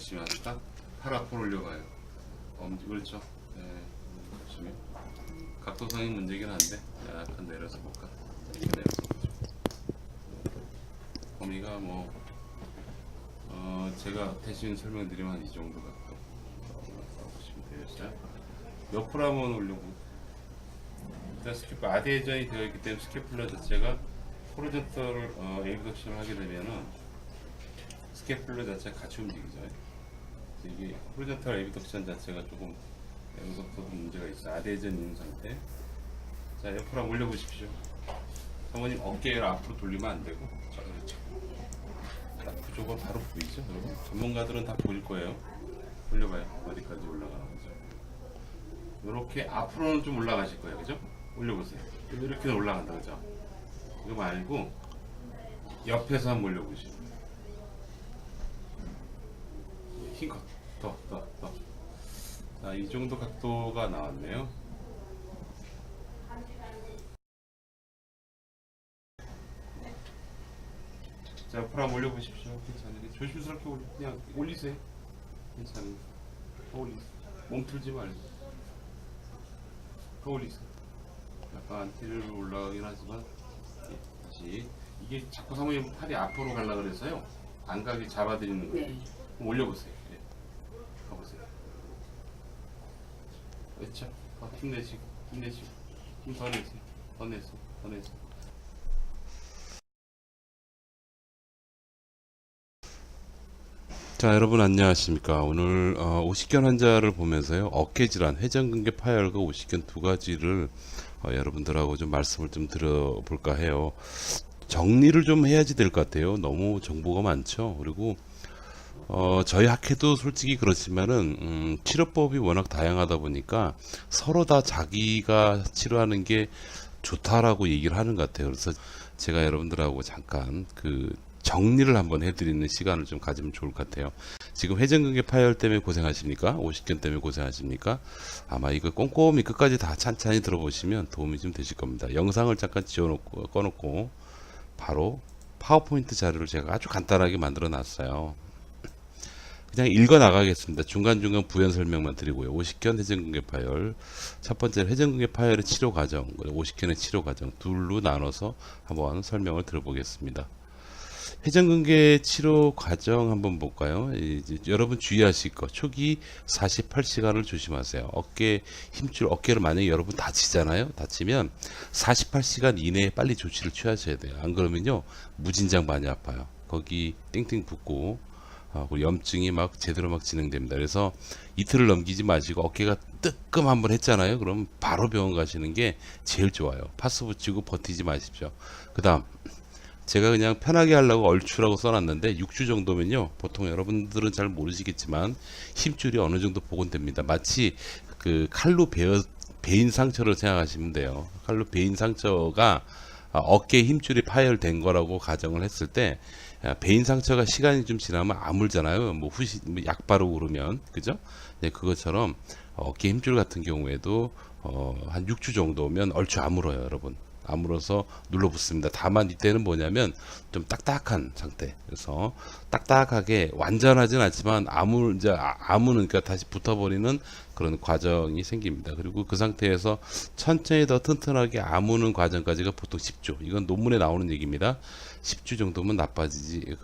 보시면 딱 팔 앞으로 올려봐요. 엄지 그렇죠? 네, 보시면 각도상이 문제긴 한데 약간 내려서 볼까? 이렇게 내려서 보죠. 범위가 뭐 제가 대신 설명드리면 한 이 정도 각도 보시면 되겠어요. 옆으로 한번 올려보고 일단 스캐플 아대전이 되어 있기 때문에 스캐플러 자체가 호리존털 에이브덕션을 하게 되면은 스캐플러 자체가 같이 움직이죠. 그래서 이게 호리존털 에이브덕션 자체가 조금 여기서부터 문제가 있어요. 아대전 있는 상태. 자, 옆으로 한번 올려보십시오. 사모님 어깨를 앞으로 돌리면 안 되고. 자, 그렇죠. 딱 그쪽은 바로 보이죠? 여러분? 전문가들은 다 보일 거예요. 올려봐요. 어디까지 올라가는 거죠? 이렇게 앞으로는 좀 올라가실 거예요. 그죠? 올려보세요. 이렇게는 올라간다. 그죠? 이거 말고 옆에서 한번 올려보시죠. 힘껏 더. 자, 이 정도 각도가 나왔네요. 자, 옆으로 한번 올려보십시오. 괜찮아요. 조심스럽게 그냥 올리세요. 괜찮아요. 더 올리세요. 몸 틀지 말고 더 올리세요. 약간 안티리어로 올라가긴 하지만 다시 이게 자꾸 사모님 팔이 앞으로 가려고 그래서요. 안 가게 잡아드리는 거예요. 네. 그럼 올려보세요. 네. 가보세요. 그렇죠. 더 힘내시고 힘 더 내세요. 더 내세요. 자, 여러분 안녕하십니까. 오늘 오십견 환자를 보면서요, 어깨 질환, 회전근개 파열과 오십견 두 가지를 여러분들하고 좀 말씀을 좀 드려볼까 해요. 정리를 좀 해야지 될 것 같아요. 너무 정보가 많죠. 그리고 저희 학회도 솔직히 그렇지만은 치료법이 워낙 다양하다 보니까 서로 다 자기가 치료하는 게 좋다라고 얘기를 하는 것 같아요. 그래서 제가 여러분들하고 잠깐 그 정리를 한번 해드리는 시간을 좀 가지면 좋을 것 같아요. 지금 회전근개 파열 때문에 고생하십니까? 오십견 때문에 고생하십니까? 아마 이거 꼼꼼히 끝까지 다 찬찬히 들어보시면 도움이 좀 되실 겁니다. 영상을 잠깐 지워놓고 꺼놓고 바로 파워포인트 자료를 제가 아주 간단하게 만들어 놨어요. 그냥 읽어 나가겠습니다. 중간중간 부연 설명만 드리고요. 오십견 회전근개 파열. 첫 번째 회전근개 파열의 치료 과정, 오십견의 치료 과정 둘로 나눠서 한번 설명을 들어보겠습니다. 회전근개 치료 과정 한번 볼까요? 이제 여러분 주의하실 거 초기 48시간을 조심하세요. 어깨 힘줄 어깨를 만약에 여러분 다치잖아요. 다치면 48시간 이내에 빨리 조치를 취하셔야 돼요. 안 그러면요 무진장 많이 아파요. 거기 땡땡 붓고 염증이 막 제대로 막 진행됩니다. 그래서 이틀을 넘기지 마시고 어깨가 뜨끔 한번 했잖아요. 그럼 바로 병원 가시는 게 제일 좋아요. 파스 붙이고 버티지 마십시오. 그 다음 제가 그냥 편하게 하려고 얼추라고 써놨는데 6주 정도면요 보통 여러분들은 잘 모르시겠지만 힘줄이 어느 정도 복원됩니다. 마치 그 칼로 베인 상처를 생각하시면 돼요. 칼로 베인 상처가 어깨 힘줄이 파열된 거라고 가정을 했을 때 베인 상처가 시간이 좀 지나면 아물잖아요. 뭐 약 바르고 그러면 그죠? 네, 그것처럼 어깨 힘줄 같은 경우에도 한 6주 정도면 얼추 아물어요, 여러분. 아물어서 눌러붙습니다. 다만 이때는 뭐냐면 좀 딱딱한 상태. 그래서 딱딱하게 완전하진 않지만 아무는 그러니까 다시 붙어버리는 그런 과정이 생깁니다. 그리고 그 상태에서 천천히 더 튼튼하게 아무는 과정까지가 보통 10주. 이건 논문에 나오는 얘기입니다. 10주 정도면 나빠지지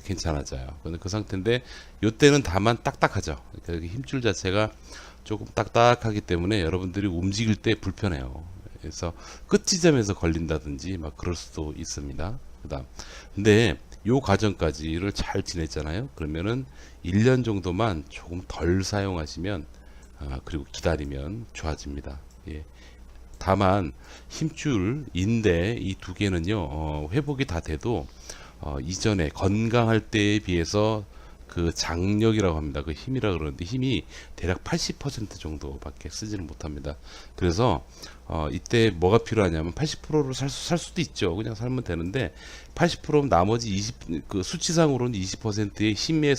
괜찮아져요. 근데 그 상태인데 요때는 다만 딱딱하죠. 그러니까 힘줄 자체가 조금 딱딱하기 때문에 여러분들이 움직일 때 불편해요. 그래서 끝 지점에서 걸린다든지 막 그럴 수도 있습니다. 그다음 근데 요 과정까지를 잘 지냈잖아요. 그러면은 1년 정도만 조금 덜 사용하시면 그리고 기다리면 좋아집니다. 예. 다만 힘줄, 인대 이 두 개는요 회복이 다 돼도 이전에 건강할 때에 비해서 그 장력이라고 합니다. 그 힘이라 그러는데 힘이 대략 80% 정도밖에 쓰지는 못합니다. 그래서 이때 뭐가 필요하냐면 80%로 살 수도 있죠. 그냥 살면 되는데 80%면 나머지 20 그 수치상으로는 20%의 힘의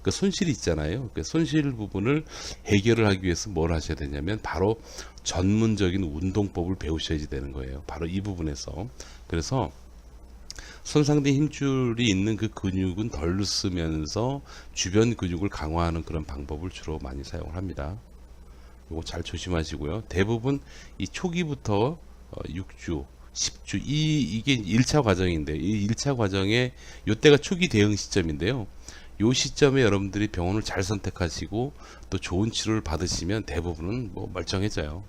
그 손실이 있잖아요. 그 손실 부분을 해결을 하기 위해서 뭘 하셔야 되냐면 바로 전문적인 운동법을 배우셔야 되는 거예요. 바로 이 부분에서. 그래서 손상된 힘줄이 있는 그 근육은 덜 쓰면서 주변 근육을 강화하는 그런 방법을 주로 많이 사용을 합니다. 이거 잘 조심하시고요. 대부분 이 초기부터 6주, 10주 이게 1차 과정인데 이 1차 과정에 요때가 초기 대응 시점인데요. 요 시점에 여러분들이 병원을 잘 선택하시고 또 좋은 치료를 받으시면 대부분은 뭐 멀쩡해져요.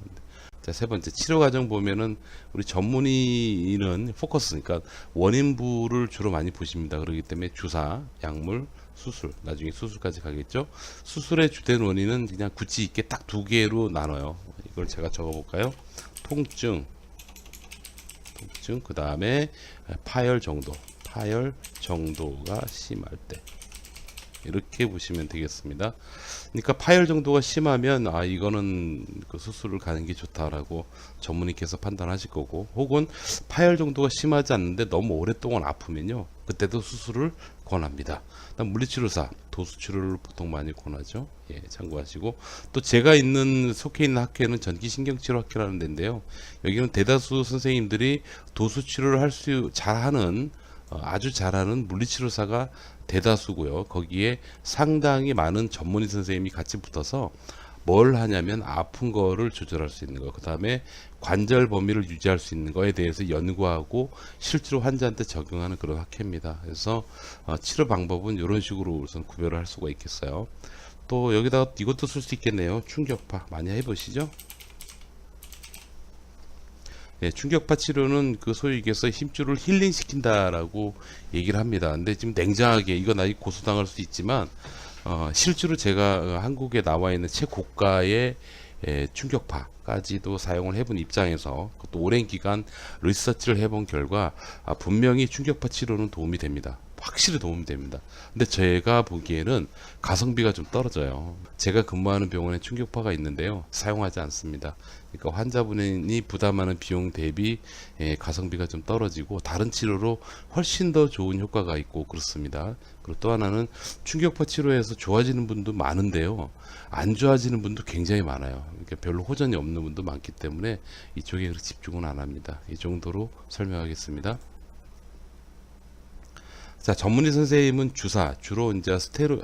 자, 세 번째 치료 과정 보면은 우리 전문의는 포커스니까 원인부를 주로 많이 보십니다. 그렇기 때문에 주사, 약물, 수술, 나중에 수술까지 가겠죠. 수술의 주된 원인은 그냥 구찌 있게 딱 두 개로 나눠요. 이걸 제가 적어볼까요? 통증, 그 다음에 파열 정도가 심할 때. 이렇게 보시면 되겠습니다. 그러니까 파열 정도가 심하면 이거는 그 수술을 가는 게 좋다라고 전문의께서 판단하실 거고, 혹은 파열 정도가 심하지 않는데 너무 오랫동안 아프면요, 그때도 수술을 권합니다. 물리치료사, 도수치료를 보통 많이 권하죠. 예, 참고하시고, 또 제가 속해 있는 학회는 전기신경치료학회라는 데인데요. 여기는 대다수 선생님들이 도수치료를 아주 잘하는 물리치료사가 대다수고요. 거기에 상당히 많은 전문의 선생님이 같이 붙어서 뭘 하냐면 아픈 거를 조절할 수 있는 거, 그 다음에 관절 범위를 유지할 수 있는 거에 대해서 연구하고 실제로 환자한테 적용하는 그런 학회입니다. 그래서 치료 방법은 이런 식으로 우선 구별을 할 수가 있겠어요. 또 여기다가 이것도 쓸 수 있겠네요. 충격파 많이 해보시죠. 네, 충격파 치료는 그 소위 얘기해서 힘줄을 힐링시킨다라고 얘기를 합니다. 근데 지금 냉정하게 이건 아직 고소당할 수 있지만 실제로 제가 한국에 나와 있는 최고가의 충격파까지도 사용을 해본 입장에서 그것도 오랜 기간 리서치를 해본 결과 분명히 충격파 치료는 도움이 됩니다. 확실히 도움이 됩니다. 근데 제가 보기에는 가성비가 좀 떨어져요. 제가 근무하는 병원에 충격파가 있는데요, 사용하지 않습니다. 그러니까 환자분이 부담하는 비용 대비 가성비가 좀 떨어지고 다른 치료로 훨씬 더 좋은 효과가 있고 그렇습니다. 그리고 또 하나는 충격파 치료에서 좋아지는 분도 많은데요, 안 좋아지는 분도 굉장히 많아요. 그러니까 별로 호전이 없는 분도 많기 때문에 이쪽에 그렇게 집중은 안 합니다. 이 정도로 설명하겠습니다. 자, 전문의 선생님은 주로 이제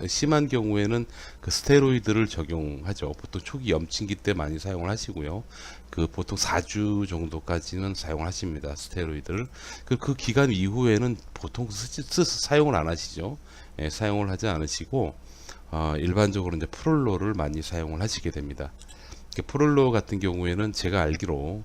심한 경우에는 그 스테로이드를 적용하죠. 보통 초기 염증기 때 많이 사용을 하시고요. 그 보통 4주 정도까지는 사용을 하십니다. 스테로이드를. 그 기간 이후에는 보통 사용을 안 하시죠. 예, 사용을 하지 않으시고, 일반적으로 이제 프롤로를 많이 사용을 하시게 됩니다. 프롤로 같은 경우에는 제가 알기로,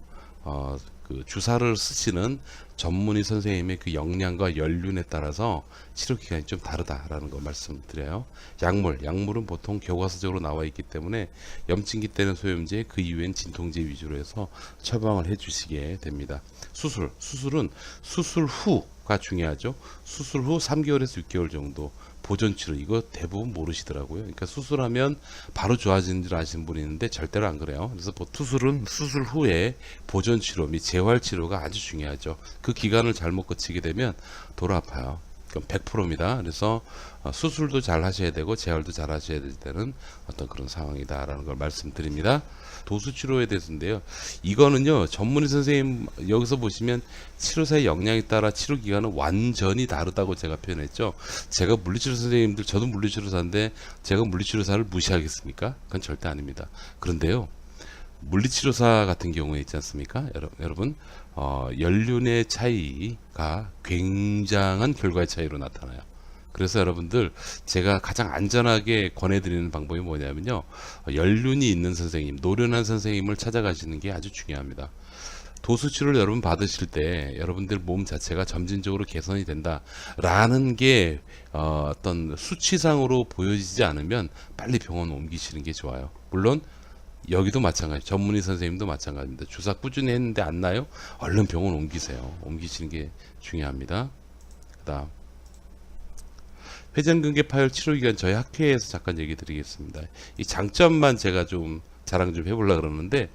그 주사를 쓰시는 전문의 선생님의 그 역량과 연륜에 따라서 치료 기간이 좀 다르다라는 거 말씀드려요. 약물은 보통 교과서적으로 나와 있기 때문에 염증기 때는 소염제, 그 이후엔 진통제 위주로 해서 처방을 해주시게 됩니다. 수술은 수술 후가 중요하죠. 수술 후 3개월에서 6개월 정도 보존 치료, 이거 대부분 모르시더라고요. 그러니까 수술하면 바로 좋아지는 줄 아시는 분이 있는데 절대로 안 그래요. 그래서 수술은 수술 후에 보존 치료 및 재활 치료가 아주 중요하죠. 그 기간을 잘못 거치게 되면 돌아 아파요. 그럼 100%입니다. 그래서 수술도 잘 하셔야 되고 재활도 잘 하셔야 되는 어떤 그런 상황이다라는 걸 말씀드립니다. 도수치료에 대해서인데요, 이거는요, 전문의 선생님 여기서 보시면 치료사의 역량에 따라 치료 기간은 완전히 다르다고 제가 표현했죠. 제가 물리치료 선생님들, 저도 물리치료사인데 제가 물리치료사를 무시하겠습니까? 그건 절대 아닙니다. 그런데요, 물리치료사 같은 경우에 있지 않습니까? 여러분, 연륜의 차이가 굉장한 결과의 차이로 나타나요. 그래서 여러분들, 제가 가장 안전하게 권해드리는 방법이 뭐냐면요, 연륜이 있는 선생님, 노련한 선생님을 찾아가시는 게 아주 중요합니다. 도수치료를 여러분 받으실 때 여러분들 몸 자체가 점진적으로 개선이 된다라는 게 어떤 수치상으로 보여지지 않으면 빨리 병원 옮기시는 게 좋아요. 물론 여기도 마찬가지, 전문의 선생님도 마찬가지입니다. 주사 꾸준히 했는데 안 나요? 얼른 병원 옮기세요. 옮기시는 게 중요합니다. 그 다음, 회전근개 파열 치료 기간 저희 학회에서 잠깐 얘기 드리겠습니다. 이 장점만 제가 좀 자랑 좀 해보려고 그러는데,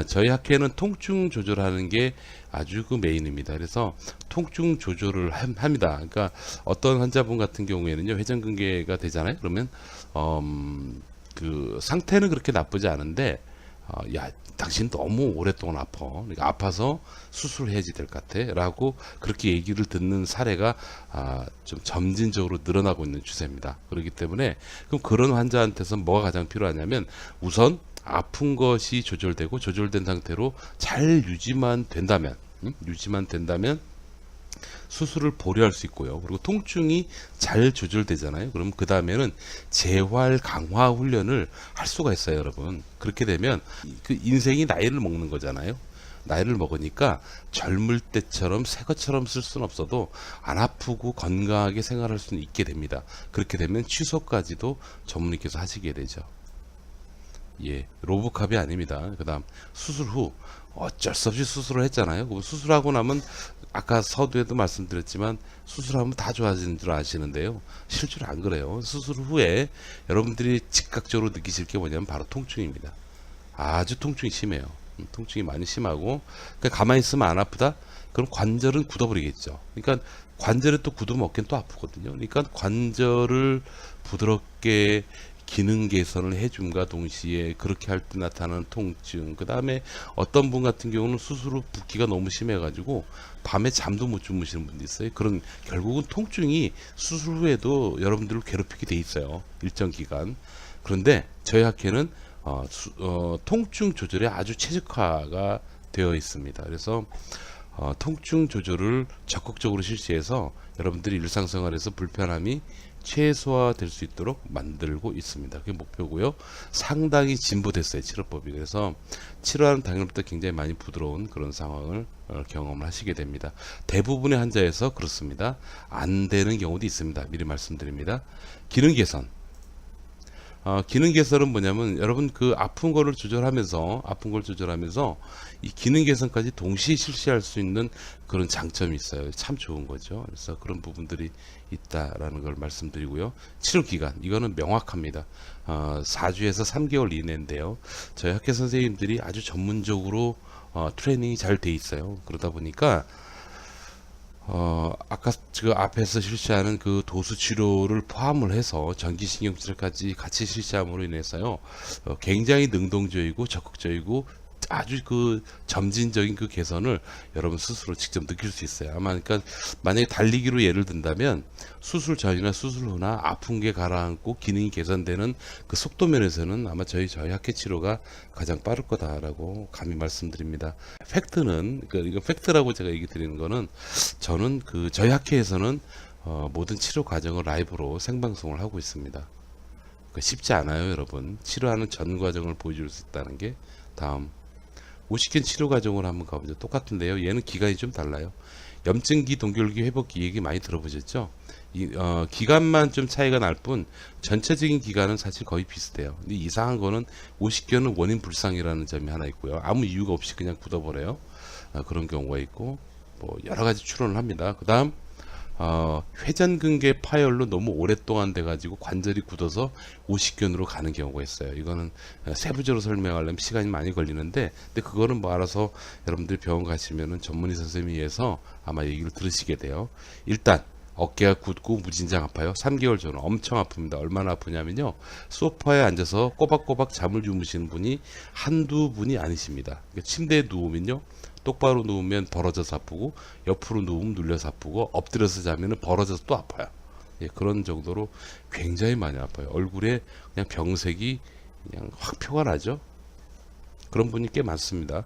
저희 학회는 통증 조절하는 게 아주 그 메인입니다. 그래서 통증 조절을 합니다. 그러니까 어떤 환자분 같은 경우에는요, 회전근개가 되잖아요. 그러면 그 상태는 그렇게 나쁘지 않은데 야, 당신 너무 오랫동안 아파. 그러니까 아파서 수술해야지 될 것 같아. 라고 그렇게 얘기를 듣는 사례가 좀 점진적으로 늘어나고 있는 추세입니다. 그렇기 때문에 그럼 그런 환자한테서 뭐가 가장 필요하냐면 우선 아픈 것이 조절되고 조절된 상태로 잘 유지만 된다면 수술을 보류할 수 있고요. 그리고 통증이 잘 조절되잖아요. 그럼 그 다음에는 재활 강화 훈련을 할 수가 있어요, 여러분. 그렇게 되면 그 인생이 나이를 먹는 거잖아요. 나이를 먹으니까 젊을 때처럼 새 것처럼 쓸 수는 없어도 안 아프고 건강하게 생활할 수는 있게 됩니다. 그렇게 되면 취소까지도 전문의께서 하시게 되죠. 예, 로보캅이 아닙니다. 그 다음 수술 후 어쩔 수 없이 수술을 했잖아요. 그 수술하고 나면 아까 서두에도 말씀드렸지만 수술하면 다 좋아지는 줄 아시는데요. 실제로 안 그래요. 수술 후에 여러분들이 즉각적으로 느끼실 게 뭐냐면 바로 통증입니다. 아주 통증이 심해요. 통증이 많이 심하고 그러니까 가만히 있으면 안 아프다? 그럼 관절은 굳어버리겠죠. 그러니까 관절에 또 굳으면 어깨는 또 아프거든요. 그러니까 관절을 부드럽게 기능 개선을 해줌과 동시에 그렇게 할 때 나타나는 통증, 그 다음에 어떤 분 같은 경우는 수술 후 붓기가 너무 심해가지고 밤에 잠도 못 주무시는 분도 있어요. 그런 결국은 통증이 수술 후에도 여러분들을 괴롭히게 돼 있어요. 일정 기간. 그런데 저희 학회는 통증 조절에 아주 최적화가 되어 있습니다. 그래서 통증 조절을 적극적으로 실시해서 여러분들이 일상생활에서 불편함이 최소화될 수 있도록 만들고 있습니다. 그게 목표고요. 상당히 진보됐어요, 치료법이. 그래서 치료하는 당일부터 굉장히 많이 부드러운 그런 상황을 경험을 하시게 됩니다. 대부분의 환자에서 그렇습니다. 안 되는 경우도 있습니다. 미리 말씀드립니다. 기능 개선. 기능 개선은 뭐냐면 여러분 그 아픈 걸 조절하면서 이 기능 개선까지 동시에 실시할 수 있는 그런 장점이 있어요. 참 좋은 거죠. 그래서 그런 부분들이 있다라는 걸 말씀드리고요. 치료 기간 이거는 명확합니다. 4주에서 3개월 이내인데요. 저희 학회 선생님들이 아주 전문적으로 트레이닝이 잘 돼 있어요. 그러다 보니까 아까 그 앞에서 실시하는 그 도수 치료를 포함을 해서 전기신경 치료까지 같이 실시함으로 인해서요, 굉장히 능동적이고 적극적이고 아주 그 점진적인 그 개선을 여러분 스스로 직접 느낄 수 있어요. 아마 그러니까 만약에 달리기로 예를 든다면 수술 전이나 수술 후나 아픈 게 가라앉고 기능이 개선되는 그 속도 면에서는 아마 저희 학회 치료가 가장 빠를 거다라고 감히 말씀드립니다. 팩트는 이거 팩트라고 제가 얘기 드리는 거는 저는 그 저희 학회에서는 모든 치료 과정을 라이브로 생방송을 하고 있습니다. 쉽지 않아요, 여러분. 치료하는 전 과정을 보여줄 수 있다는 게. 다음 오십견 치료 과정으로 한번 가보죠. 똑같은데요. 얘는 기간이 좀 달라요. 염증기, 동결기, 회복기 얘기 많이 들어보셨죠? 기간만 좀 차이가 날 뿐 전체적인 기간은 사실 거의 비슷해요. 근데 이상한 거는 오십견은 원인 불상이라는 점이 하나 있고요. 아무 이유가 없이 그냥 굳어버려요. 그런 경우가 있고 뭐 여러 가지 추론을 합니다. 그 다음 회전근개 파열로 너무 오랫동안 돼가지고 관절이 굳어서 오십견으로 가는 경우가 있어요. 이거는 세부적으로 설명하려면 시간이 많이 걸리는데, 근데 그거는 뭐 알아서 여러분들이 병원 가시면은 전문의 선생님이 해서 아마 얘기를 들으시게 돼요. 일단 어깨가 굳고 무진장 아파요. 3개월 전후 엄청 아픕니다. 얼마나 아프냐면요, 소파에 앉아서 꼬박꼬박 잠을 주무시는 분이 한두 분이 아니십니다. 그러니까 침대에 누우면요, 똑바로 누우면 벌어져서 아프고, 옆으로 누우면 눌려서 아프고, 엎드려서 자면 벌어져서 또 아파요. 예, 그런 정도로 굉장히 많이 아파요. 얼굴에 그냥 병색이 그냥 확 표가 나죠. 그런 분이 꽤 많습니다.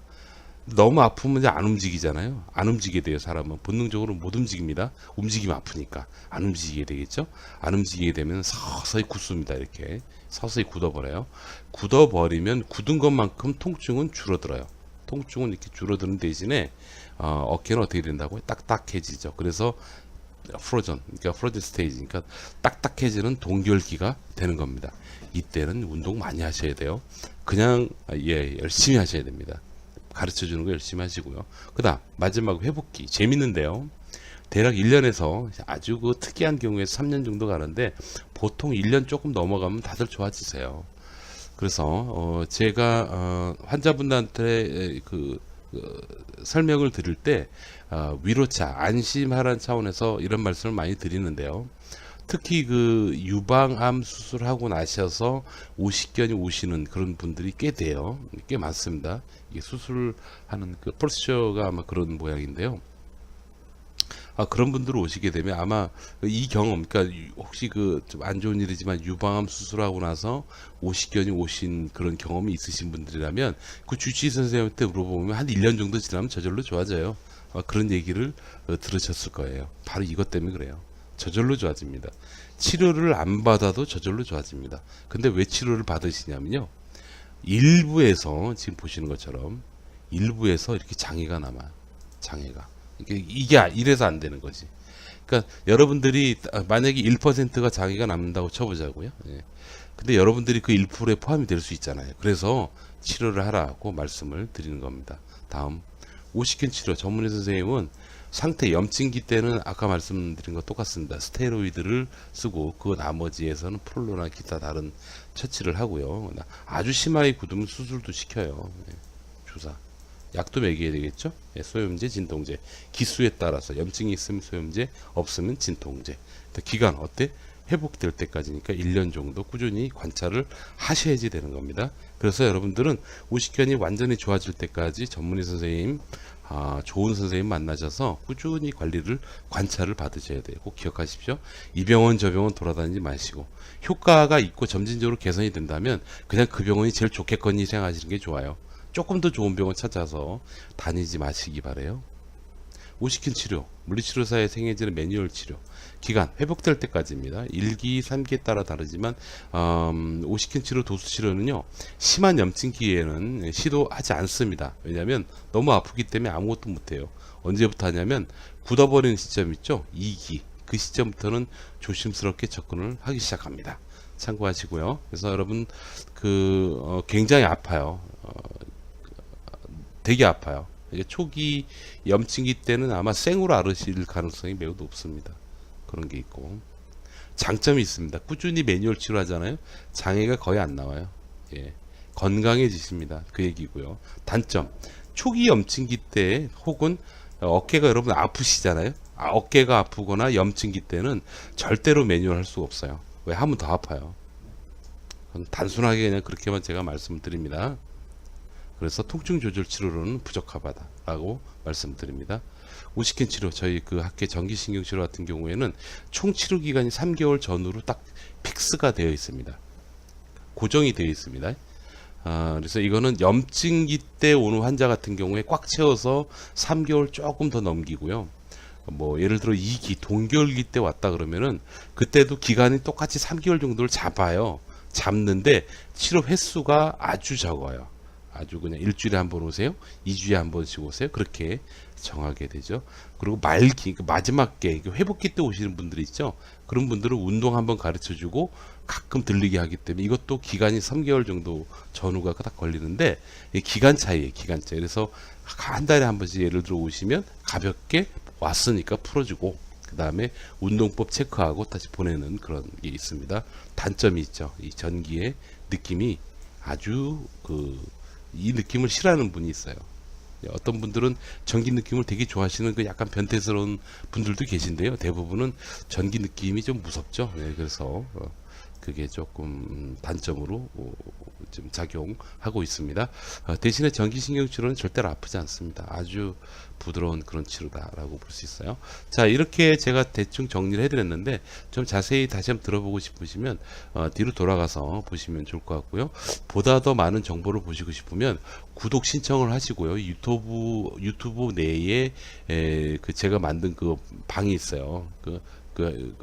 너무 아프면 이제 안 움직이잖아요. 안 움직이게 돼요. 사람은 본능적으로 못 움직입니다. 움직이면 아프니까 안 움직이게 되겠죠. 안 움직이게 되면 서서히 굳습니다. 이렇게 서서히 굳어버려요. 굳어버리면 굳은 것만큼 통증은 줄어들어요. 통증은 이렇게 줄어드는 대신에 어깨는 어떻게 된다고요? 딱딱해지죠. 그래서 프로전, 그러니까 프로전 스테이지, 그러니까 딱딱해지는 동결기가 되는 겁니다. 이때는 운동 많이 하셔야 돼요. 그냥 열심히 하셔야 됩니다. 가르쳐 주는 거 열심히 하시고요. 그 다음 마지막 회복기 재밌는데요. 대략 1년에서 아주 그 특이한 경우에 3년 정도 가는데 보통 1년 조금 넘어가면 다들 좋아지세요. 그래서 제가 환자분들한테 설명을 드릴 때 위로차, 안심하라는 차원에서 이런 말씀을 많이 드리는데요. 특히 그 유방암 수술하고 나셔서 오십견이 오시는 그런 분들이 꽤 돼요. 꽤 많습니다. 이게 수술하는 그 프로시저가 아마 그런 모양인데요. 그런 분들 오시게 되면 아마 이 경험, 그러니까 혹시 그 좀 안 좋은 일이지만 유방암 수술하고 나서 오십견이 오신 그런 경험이 있으신 분들이라면 그 주치의 선생님한테 물어보면 한 1년 정도 지나면 저절로 좋아져요. 그런 얘기를 들으셨을 거예요. 바로 이것 때문에 그래요. 저절로 좋아집니다. 치료를 안 받아도 저절로 좋아집니다. 근데 왜 치료를 받으시냐면요. 일부에서 지금 보시는 것처럼 일부에서 이렇게 장애가 남아요. 장애가. 이게 이래서 안 되는 거지. 그러니까 여러분들이 만약에 1%가 장애가 남는다고 쳐보자고요. 예. 근데 여러분들이 그 1%에 포함이 될 수 있잖아요. 그래서 치료를 하라고 말씀을 드리는 겁니다. 다음 오십견 치료 전문의 선생님은 상태 염증기 때는 아까 말씀드린 거 똑같습니다. 스테로이드를 쓰고 그 나머지에서는 프롤로나 기타 다른 처치를 하고요. 아주 심하게 굳으면 수술도 시켜요. 예. 주사. 약도 먹여야 되겠죠. 예, 소염제, 진통제. 기수에 따라서 염증이 있으면 소염제, 없으면 진통제. 기간 어때? 회복될 때까지니까 1년 정도 꾸준히 관찰을 하셔야지 되는 겁니다. 그래서 여러분들은 오십견이 완전히 좋아질 때까지 전문의 선생님, 좋은 선생님 만나셔서 꾸준히 관찰을 받으셔야 돼요. 꼭 기억하십시오. 이 병원 저 병원 돌아다니지 마시고 효과가 있고 점진적으로 개선이 된다면 그냥 그 병원이 제일 좋겠거니 생각하시는 게 좋아요. 조금 더 좋은 병원 찾아서 다니지 마시기 바래요. 오십견 치료, 물리치료사의 생해지는 매뉴얼 치료 기간 회복될 때까지입니다. 1기, 3기에 따라 다르지만 오십견 치료, 도수 치료는요 심한 염증기에는 시도하지 않습니다. 왜냐하면 너무 아프기 때문에 아무것도 못해요. 언제부터 하냐면 굳어버리는 시점 있죠. 2기 그 시점부터는 조심스럽게 접근을 하기 시작합니다. 참고하시고요. 그래서 여러분 굉장히 아파요. 되게 아파요. 이게 초기 염증기 때는 아마 생으로 앓으실 가능성이 매우 높습니다. 그런 게 있고 장점이 있습니다. 꾸준히 매뉴얼 치료하잖아요. 장애가 거의 안 나와요. 예. 건강해지십니다. 그 얘기고요. 단점 초기 염증기 때 혹은 어깨가 여러분 아프시잖아요. 어깨가 아프거나 염증기 때는 절대로 매뉴얼 할 수가 없어요. 왜 하면 더 아파요. 단순하게 그냥 그렇게만 제가 말씀을 드립니다. 그래서 통증 조절 치료로는 부적합하다라고 말씀드립니다. 오십견 치료 저희 그 학회 전기신경 치료 같은 경우에는 총 치료 기간이 3개월 전후로 딱 픽스가 되어 있습니다. 고정이 되어 있습니다. 그래서 이거는 염증기 때 오는 환자 같은 경우에 꽉 채워서 3개월 조금 더 넘기고요. 뭐 예를 들어 2기 동결기 때 왔다 그러면은 그때도 기간이 똑같이 3개월 정도를 잡는데 치료 횟수가 아주 적어요. 아주 그냥 일주일에 한 번 오세요. 2주에 한 번씩 오세요. 그렇게 정하게 되죠. 그리고 말기, 마지막에 회복기 때 오시는 분들이 있죠. 그런 분들은 운동 한번 가르쳐 주고 가끔 들리게 하기 때문에 이것도 기간이 3개월 정도 전후가 딱 걸리는데 기간 차이에요. 기간 차이. 그래서 한 달에 한 번씩 예를 들어 오시면 가볍게 왔으니까 풀어주고 그 다음에 운동법 체크하고 다시 보내는 그런 게 있습니다. 단점이 있죠. 이 전기의 느낌이 아주 이 느낌을 싫어하는 분이 있어요. 어떤 분들은 전기 느낌을 되게 좋아하시는 그 약간 변태스러운 분들도 계신데요. 대부분은 전기 느낌이 좀 무섭죠. 네, 그래서 그게 조금 단점으로 좀 작용하고 있습니다. 대신에 전기신경 치료는 절대로 아프지 않습니다. 아주 부드러운 그런 치료다라고 볼 수 있어요. 자, 이렇게 제가 대충 정리를 해드렸는데 좀 자세히 다시 한번 들어보고 싶으시면 뒤로 돌아가서 보시면 좋을 것 같고요. 보다 더 많은 정보를 보시고 싶으면 구독 신청을 하시고요. 유튜브 내에 제가 만든 그 방이 있어요.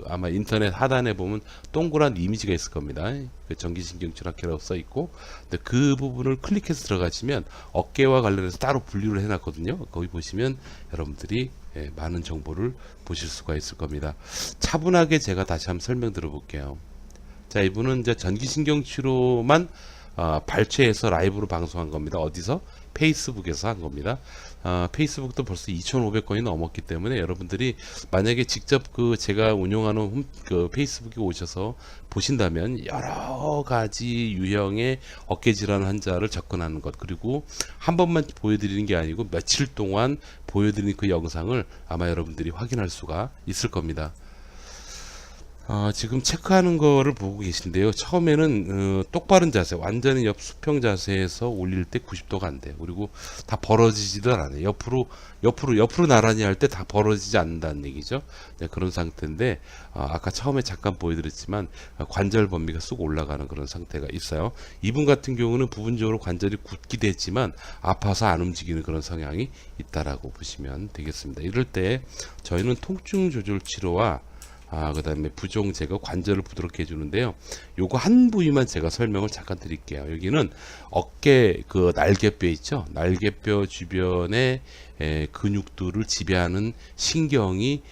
아마 인터넷 하단에 보면 동그란 이미지가 있을 겁니다. 그 전기신경치료학회라고 써 있고, 근데 그 부분을 클릭해서 들어가시면 어깨와 관련해서 따로 분류를 해놨거든요. 거기 보시면 여러분들이 많은 정보를 보실 수가 있을 겁니다. 차분하게 제가 다시 한번 설명 들어볼게요. 자, 이분은 이제 전기신경치료만 발췌해서 라이브로 방송한 겁니다. 어디서? 페이스북에서 한 겁니다. 페이스북도 벌써 2,500건이 넘었기 때문에 여러분들이 만약에 직접 제가 운영하는 페이스북에 오셔서 보신다면 여러 가지 유형의 어깨 질환 환자를 접근하는 것, 그리고 한 번만 보여드리는 게 아니고 며칠 동안 보여드리는 그 영상을 아마 여러분들이 확인할 수가 있을 겁니다. 지금 체크하는 거를 보고 계신데요. 처음에는 똑바른 자세, 완전히 옆 수평 자세에서 올릴 때 90도가 안 돼요. 그리고 다 벌어지지도 않아요. 옆으로 나란히 할 때 다 벌어지지 않는다는 얘기죠. 네, 그런 상태인데 아까 처음에 잠깐 보여드렸지만 관절 범위가 쑥 올라가는 그런 상태가 있어요. 이분 같은 경우는 부분적으로 관절이 굳기도 했지만 아파서 안 움직이는 그런 성향이 있다라고 보시면 되겠습니다. 이럴 때 저희는 통증 조절 치료와 그 다음에 부종 제거, 관절을 부드럽게 해주는데요. 요거 한 부위만 제가 설명을 잠깐 드릴게요. 여기는 어깨 그 날개뼈 있죠. 날개뼈 주변에 근육들을 지배하는 신경이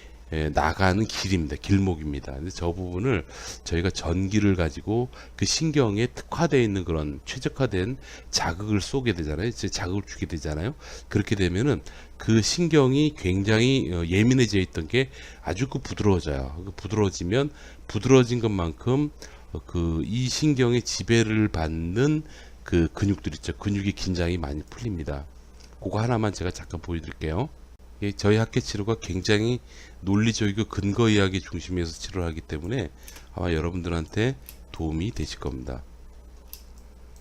나가는 길입니다. 길목입니다. 근데 저 부분을 저희가 전기를 가지고 그 신경에 특화되어 있는 그런 최적화된 자극을 쏘게 되잖아요. 자극을 주게 되잖아요. 그렇게 되면은 그 신경이 굉장히 예민해져 있던 게 아주 부드러워져요. 부드러워지면 부드러워진 것만큼 그 이 신경의 지배를 받는 그 근육들 있죠. 근육의 긴장이 많이 풀립니다. 그거 하나만 제가 잠깐 보여드릴게요. 저희 학계 치료가 굉장히 논리적이고 근거 이야기 중심에서 치료를 하기 때문에 아마 여러분들한테 도움이 되실 겁니다.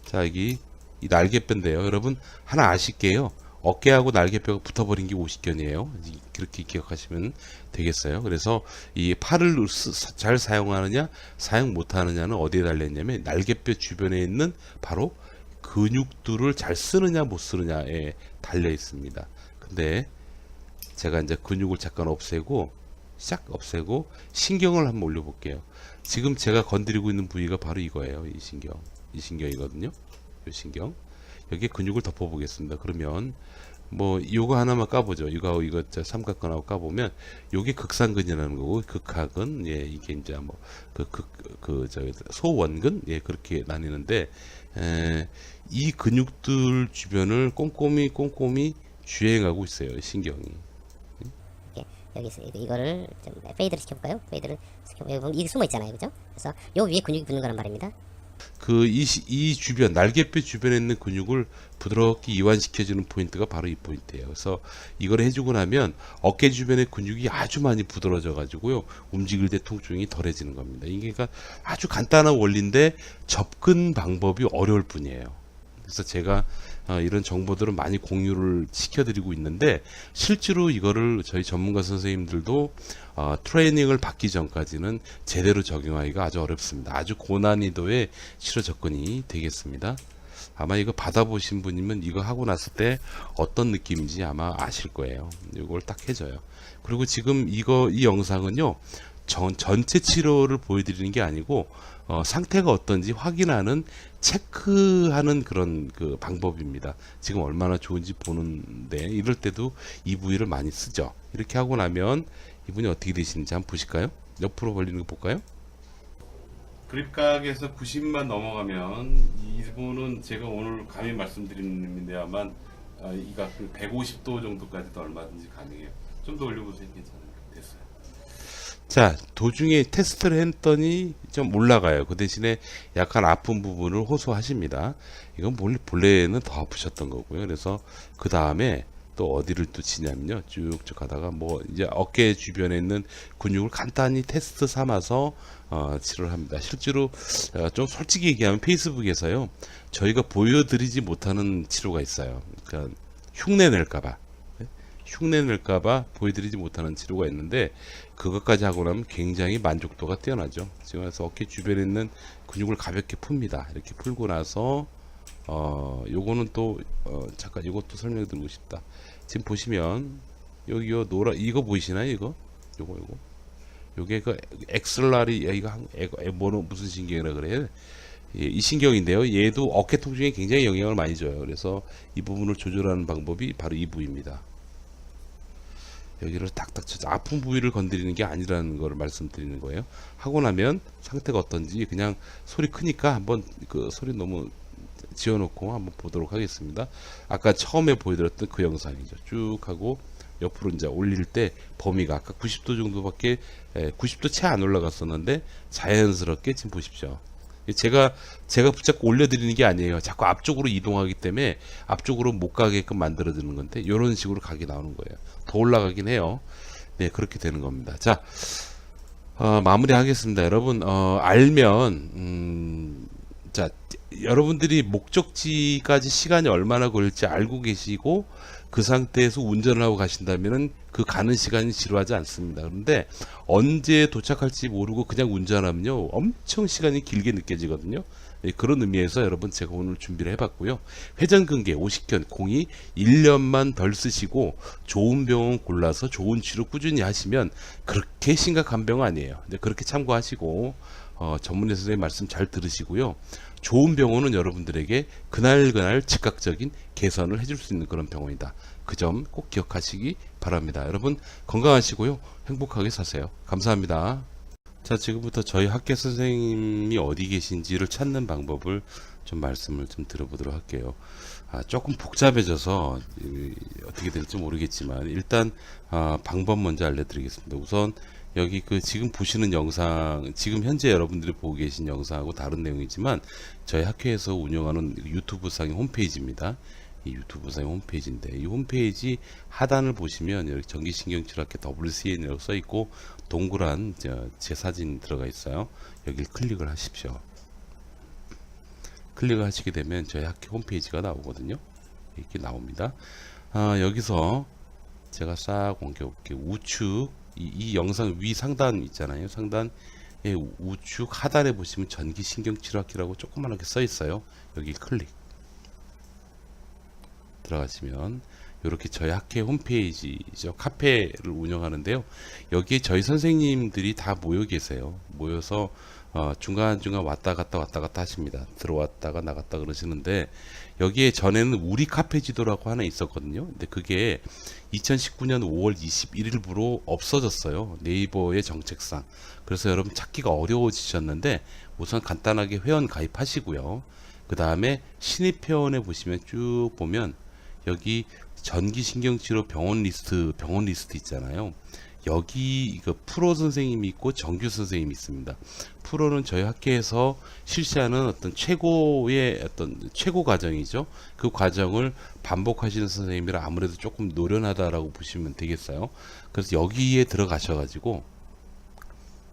자, 여기 이 날개뼈인데요. 여러분 하나 아실게요. 어깨하고 날개뼈가 붙어버린 게 오십견이에요. 그렇게 기억하시면 되겠어요. 그래서 이 팔을 잘 사용하느냐 사용 못하느냐는 어디에 달려있냐면 날개뼈 주변에 있는 바로 근육들을 잘 쓰느냐 못 쓰느냐에 달려 있습니다. 근데 제가 이제 근육을 잠깐 없애고 신경을 한번 올려 볼게요. 지금 제가 건드리고 있는 부위가 바로 이거예요. 이 신경이거든요. 이 신경. 여기에 근육을 덮어 보겠습니다. 그러면 뭐 요거 하나만 까보죠. 이거 삼각근하고 까보면 요게 극상근이라는 거고, 극하근, 이게 이제 뭐 소원근, 그렇게 나뉘는데 이 근육들 주변을 꼼꼼히 주행하고 있어요. 신경이. 여기서 이거를 좀 페이드를 시켜볼까요? 페이드를 시켜보면 이게 숨어 있잖아요, 그죠? 그래서 요 위에 근육이 붙는 거란 말입니다. 이 주변 날개뼈 주변에 있는 근육을 부드럽게 이완시켜주는 포인트가 바로 이 포인트예요. 그래서 이걸 해주고 나면 어깨 주변의 근육이 아주 많이 부드러져 가지고요, 움직일 때 통증이 덜해지는 겁니다. 이게 그러니까 아주 간단한 원리인데 접근 방법이 어려울 뿐이에요. 그래서 제가 이런 정보들을 많이 공유를 시켜드리고 있는데, 실제로 이거를 저희 전문가 선생님들도 트레이닝을 받기 전까지는 제대로 적용하기가 아주 어렵습니다. 아주 고난이도의 치료 접근이 되겠습니다. 아마 이거 받아보신 분이면 이거 하고 났을 때 어떤 느낌인지 아마 아실 거예요. 이걸 딱 해줘요. 그리고 지금 이 영상은요, 전체 치료를 보여드리는 게 아니고 상태가 어떤지 확인하는, 체크하는 그런 그 방법입니다. 지금 얼마나 좋은지 보는데, 이럴 때도 이 부위를 많이 쓰죠. 이렇게 하고 나면 이분이 어떻게 되시는지 한번 보실까요? 옆으로 벌리는 거 볼까요? 그립각에서 90만 넘어가면 이분은 제가 오늘 감히 말씀드리는데야만 이가 150도 정도까지도 얼마든지 가능해요. 좀 더 올려보세요. 괜찮아요. 됐어요. 자, 도중에 테스트를 했더니 좀 올라가요. 그 대신에 약간 아픈 부분을 호소하십니다. 이건 본래는 더 아프셨던 거고요. 그래서 그 다음에 또 어디를 또 치냐면요, 쭉쭉 가다가 뭐 이제 어깨 주변에 있는 근육을 간단히 테스트 삼아서 치료를 합니다. 실제로 좀 솔직히 얘기하면 페이스북에서요, 저희가 보여드리지 못하는 치료가 있어요. 그러니까 흉내 낼까봐 보여드리지 못하는 치료가 있는데, 그것까지 하고 나면 굉장히 만족도가 뛰어나죠. 지금 그래서 어깨 주변에 있는 근육을 가볍게 풉니다. 이렇게 풀고 나서 요거는 또 잠깐 이것도 설명드리고 싶다. 지금 보시면 여기요, 이거 보이시나요? 요거 요게 그 엑슬라리, 이거 무슨 신경이라 그래요? 이 신경인데요. 얘도 어깨 통증에 굉장히 영향을 많이 줘요. 그래서 이 부분을 조절하는 방법이 바로 이 부위입니다. 여기를 딱딱 쳐서 아픈 부위를 건드리는 게 아니라는 걸 말씀드리는 거예요. 하고 나면 상태가 어떤지 그냥 소리 크니까 한번 그 소리 너무 지어놓고 한번 보도록 하겠습니다. 아까 처음에 보여드렸던 그 영상이죠. 쭉 하고 옆으로 이제 올릴 때 범위가 아까 90도 정도밖에 90도 채 안 올라갔었는데 자연스럽게 지금 보십시오. 제가 붙잡고 올려드리는 게 아니에요. 자꾸 앞쪽으로 이동하기 때문에 앞쪽으로 못 가게끔 만들어드는 건데, 이런 식으로 각이 나오는 거예요. 더 올라가긴 해요. 네, 그렇게 되는 겁니다. 자, 마무리하겠습니다. 여러분, 알면, 자, 여러분들이 목적지까지 시간이 얼마나 걸릴지 알고 계시고, 그 상태에서 운전을 하고 가신다면은 그 가는 시간이 지루하지 않습니다. 그런데 언제 도착할지 모르고 그냥 운전하면요, 엄청 시간이 길게 느껴지거든요. 예, 그런 의미에서 여러분 제가 오늘 준비를 해봤고요. 회전근개 50견 공이 1년만 덜 쓰시고 좋은 병원 골라서 좋은 치료 꾸준히 하시면 그렇게 심각한 병 아니에요. 이제 그렇게 참고하시고 전문의 선생님 말씀 잘 들으시고요. 좋은 병원은 여러분들에게 그날 즉각적인 개선을 해줄 수 있는 그런 병원이다. 그 점 꼭 기억하시기 바랍니다. 여러분 건강하시고요. 행복하게 사세요. 감사합니다. 자, 지금부터 저희 학교 선생님이 어디 계신지를 찾는 방법을 좀 말씀을 좀 들어보도록 할게요. 조금 복잡해져서 어떻게 될지 모르겠지만 일단 방법 먼저 알려드리겠습니다. 우선 여기 그 지금 보시는 영상, 지금 현재 여러분들이 보고 계신 영상하고 다른 내용이지만 저희 학교에서 운영하는 유튜브상의 홈페이지입니다. 이 유튜브상의 홈페이지인데 이 홈페이지 하단을 보시면 여기 전기신경치료학회 WCN이라고 써있고 동그란 제 사진이 들어가 있어요. 여기를 클릭을 하십시오. 클릭을 하시게 되면 저희 학교 홈페이지가 나오거든요. 이렇게 나옵니다. 여기서 제가 싹 옮겨볼게요. 우측 이 영상 위 상단 있잖아요. 상단의 우측 하단에 보시면 전기신경치료학회라고 조그맣게 써 있어요. 여기 클릭 들어가시면 이렇게 저희 학회 홈페이지죠. 카페를 운영하는데요. 여기에 저희 선생님들이 다 모여 계세요. 모여서 중간중간 왔다 갔다 하십니다. 들어왔다가 나갔다 그러시는데 여기에 전에는 우리 카페 지도라고 하나 있었거든요. 근데 그게 2019년 5월 21일부로 없어졌어요. 네이버의 정책상. 그래서 여러분 찾기가 어려워지셨는데 우선 간단하게 회원 가입하시고요. 그 다음에 신입회원에 보시면 쭉 보면 여기 전기신경치료 병원 리스트 있잖아요. 여기 이거 프로 선생님이 있고 정규 선생님이 있습니다. 프로는 저희 학교에서 실시하는 어떤 최고의 어떤 최고 과정이죠. 그 과정을 반복하시는 선생님이라 아무래도 조금 노련하다라고 보시면 되겠어요. 그래서 여기에 들어가셔가지고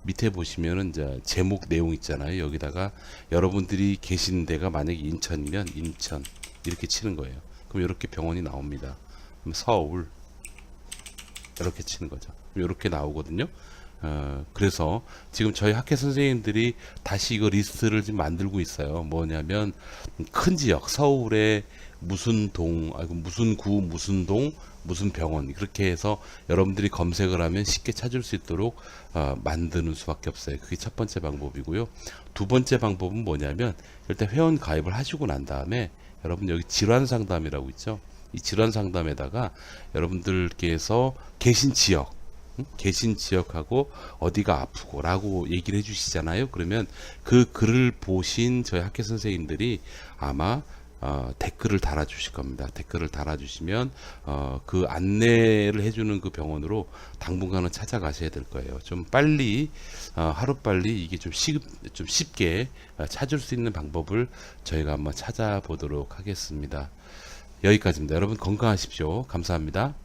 밑에 보시면은 이제 제목 내용 있잖아요. 여기다가 여러분들이 계신 데가 만약에 인천이면 인천 이렇게 치는 거예요. 그럼 이렇게 병원이 나옵니다. 그럼 서울 이렇게 치는 거죠. 이렇게 나오거든요. 그래서 지금 저희 학회 선생님들이 다시 이거 리스트를 지금 만들고 있어요. 뭐냐면 큰 지역 서울에 무슨 동, 무슨 구, 무슨 동, 무슨 병원 그렇게 해서 여러분들이 검색을 하면 쉽게 찾을 수 있도록 만드는 수밖에 없어요. 그게 첫 번째 방법이고요. 두 번째 방법은 뭐냐면 일단 회원 가입을 하시고 난 다음에 여러분 여기 질환 상담이라고 있죠. 이 질환 상담에다가 여러분들께서 계신 지역 계신 지역하고 어디가 아프고 라고 얘기를 해주시잖아요. 그러면 그 글을 보신 저희 학교 선생님들이 아마 댓글을 달아주실 겁니다. 댓글을 달아주시면 그 안내를 해주는 그 병원으로 당분간은 찾아가셔야 될 거예요. 좀 빨리 하루빨리 이게 좀 쉽게 찾을 수 있는 방법을 저희가 한번 찾아보도록 하겠습니다. 여기까지입니다. 여러분 건강하십시오. 감사합니다.